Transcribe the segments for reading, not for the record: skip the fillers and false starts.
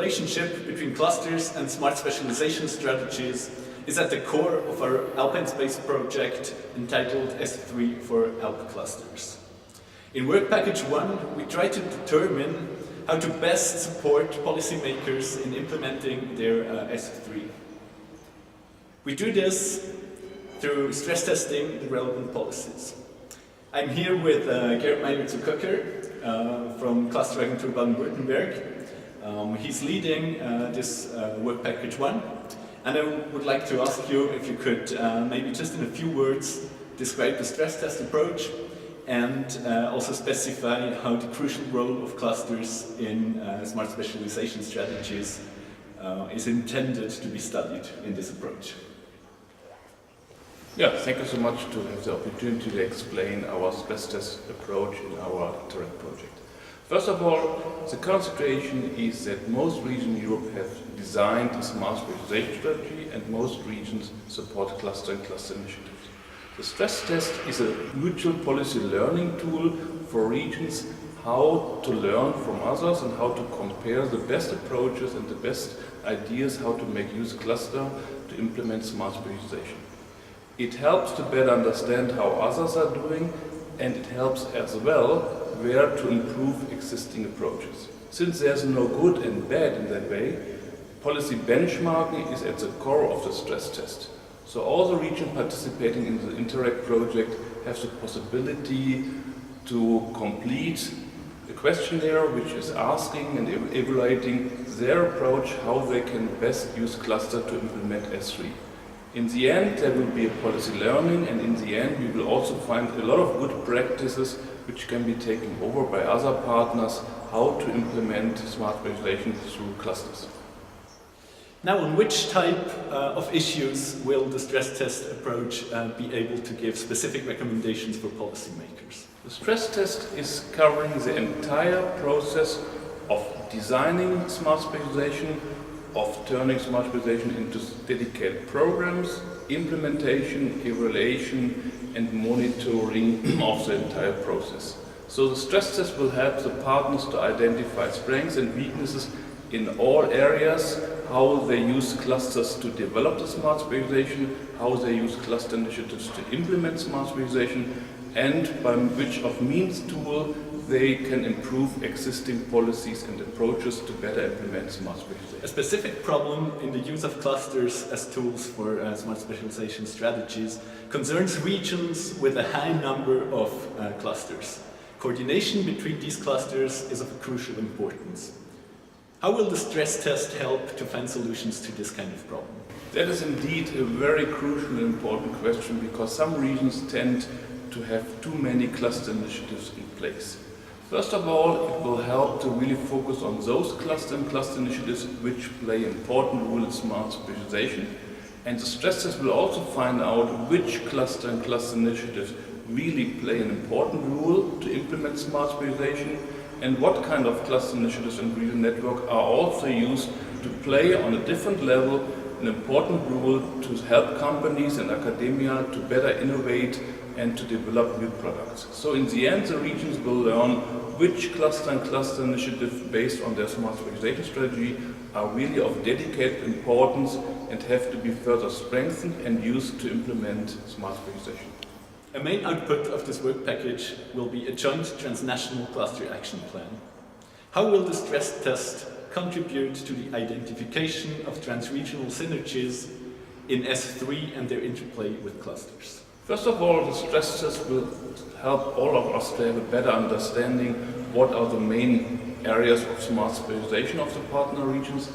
relationship between clusters and smart specialization strategies is at the core of our Alpine Space project entitled S3-4AlpClusters. In work package 1, we try to determine how to best support policymakers in implementing their S3. We do this through stress testing the relevant policies. I'm here with Gerrit Meijer-Zuköcker from Cluster Agentur Baden Württemberg. He's leading this work package 1, and I would like to ask you if you could maybe just in a few words describe the stress test approach and also specify how the crucial role of clusters in smart specialization strategies is intended to be studied in this approach. Yeah, thank you so much to have the opportunity to explain our stress test approach in our Interact project. First of all, the current situation is that most regions in Europe have designed a smart specialization strategy and most regions support cluster and cluster initiatives. The stress test is a mutual policy learning tool for regions how to learn from others and how to compare the best approaches and the best ideas how to make use cluster to implement smart specialization. It helps to better understand how others are doing, and it helps as well where to improve existing approaches. Since there's no good and bad in that way, policy benchmarking is at the core of the stress test. So all the regions participating in the Interact project have the possibility to complete a questionnaire which is asking and evaluating their approach, how they can best use cluster to implement S3. In the end, there will be a policy learning, and in the end, we will also find a lot of good practices which can be taken over by other partners, how to implement smart specialization through clusters. Now, on which type of issues will the stress test approach be able to give specific recommendations for policymakers? The stress test is covering the entire process of designing smart specialization, of turning smart specialization into dedicated programs, implementation, evaluation and monitoring of the entire process. So the stress test will help the partners to identify strengths and weaknesses in all areas, how they use clusters to develop the smart specialization, how they use cluster initiatives to implement smart specialization, and by which of means tool they can improve existing policies and approaches to better implement smart specialization. A specific problem in the use of clusters as tools for smart specialization strategies concerns regions with a high number of clusters. Coordination between these clusters is of crucial importance. How will the stress test help to find solutions to this kind of problem? That is indeed a very crucial and important question, because some regions tend to have too many cluster initiatives in place. First of all, it will help to really focus on those cluster initiatives which play an important role in smart specialization. And the stress test will also find out which cluster initiatives really play an important role to implement smart specialization, and what kind of cluster initiatives and regional network are also used to play on a different level an important role to help companies and academia to better innovate and to develop new products. So in the end, the regions will learn which cluster initiatives based on their smart specialization strategy are really of dedicated importance and have to be further strengthened and used to implement smart specialization. A main output of this work package will be a joint transnational cluster action plan. How will the stress test contribute to the identification of transregional synergies in S3 and their interplay with clusters? First of all, the stress test will help all of us to have a better understanding what are the main areas of smart specialization of the partner regions,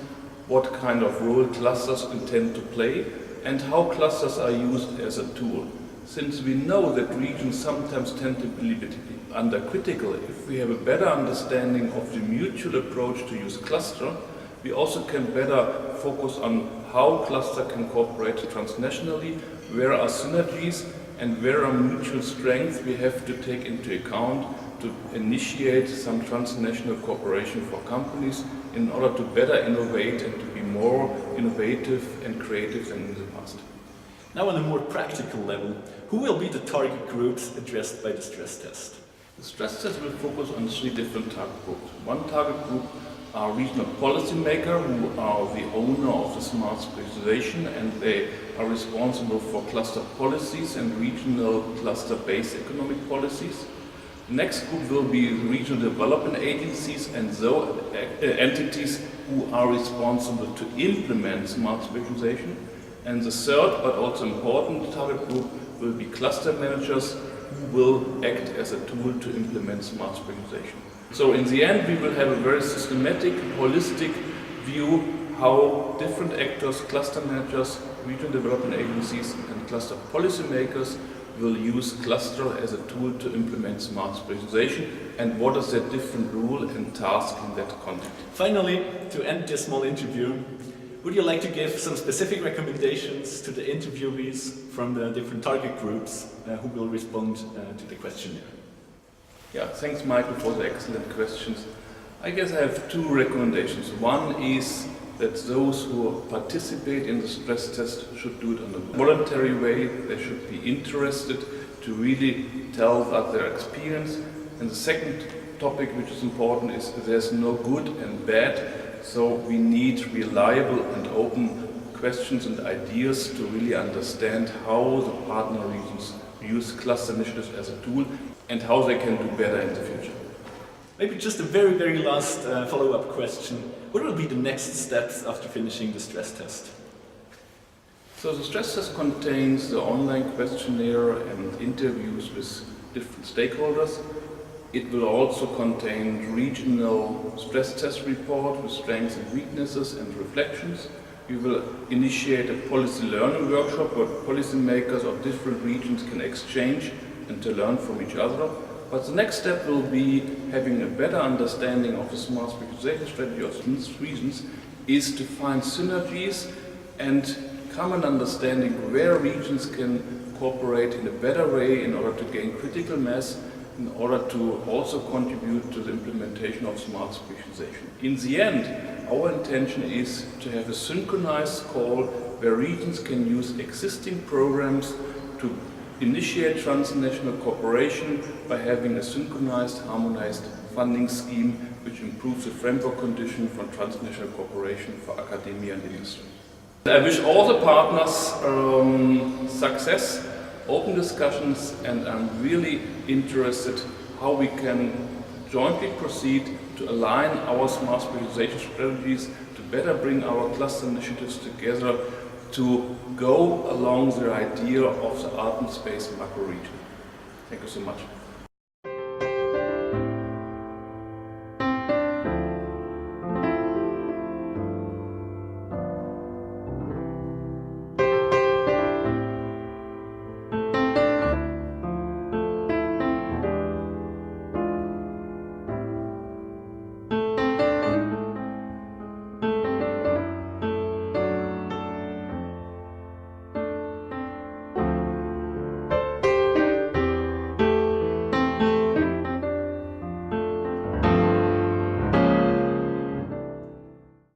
what kind of role clusters intend to play, and how clusters are used as a tool. Since we know that regions sometimes tend to be a bit undercritical, if we have a better understanding of the mutual approach to use cluster, we also can better focus on how cluster can cooperate transnationally, where are synergies and where are mutual strengths we have to take into account to initiate some transnational cooperation for companies in order to better innovate and to be more innovative and creative than in the past. Now, on a more practical level, who will be the target groups addressed by the stress test? The stress test will focus on 3 different target groups. One target group are regional policymakers who are the owner of the smart specialization, and they are responsible for cluster policies and regional cluster-based economic policies. The next group will be regional development agencies and those entities who are responsible to implement smart specialization. And the third, but also important target group, will be cluster managers who will act as a tool to implement smart specialization. So in the end, we will have a very systematic, holistic view how different actors, cluster managers, regional development agencies and cluster policymakers will use cluster as a tool to implement smart specialization, and what is their different role and task in that context. Finally, to end this small interview, would you like to give some specific recommendations to the interviewees from the different target groups who will respond to the questionnaire? Yeah, thanks Michael for the excellent questions. I guess I have two recommendations. One is that those who participate in the stress test should do it in a voluntary way. They should be interested to really tell us their experience. And the second topic which is important is there's no good and bad, so we need reliable and open questions and ideas to really understand how the partner regions use cluster initiatives as a tool and how they can do better in the future. Maybe just a very, very last follow-up question. What will be the next steps after finishing the stress test? So the stress test contains the online questionnaire and interviews with different stakeholders. It will also contain regional stress test report with strengths and weaknesses and reflections. We will initiate a policy learning workshop where policymakers of different regions can exchange and to learn from each other. But the next step will be having a better understanding of the smart specialization strategy of these regions is to find synergies and common understanding where regions can cooperate in a better way in order to gain critical mass, in order to also contribute to the implementation of smart specialization. In the end, our intention is to have a synchronized call where regions can use existing programs to initiate transnational cooperation by having a synchronized, harmonized funding scheme which improves the framework condition for transnational cooperation for academia and industry. I wish all the partners success, open discussions, and I'm really interested how we can jointly proceed to align our smart specialization strategies to better bring our cluster initiatives together to go along the idea of the art and space macro region. Thank you so much.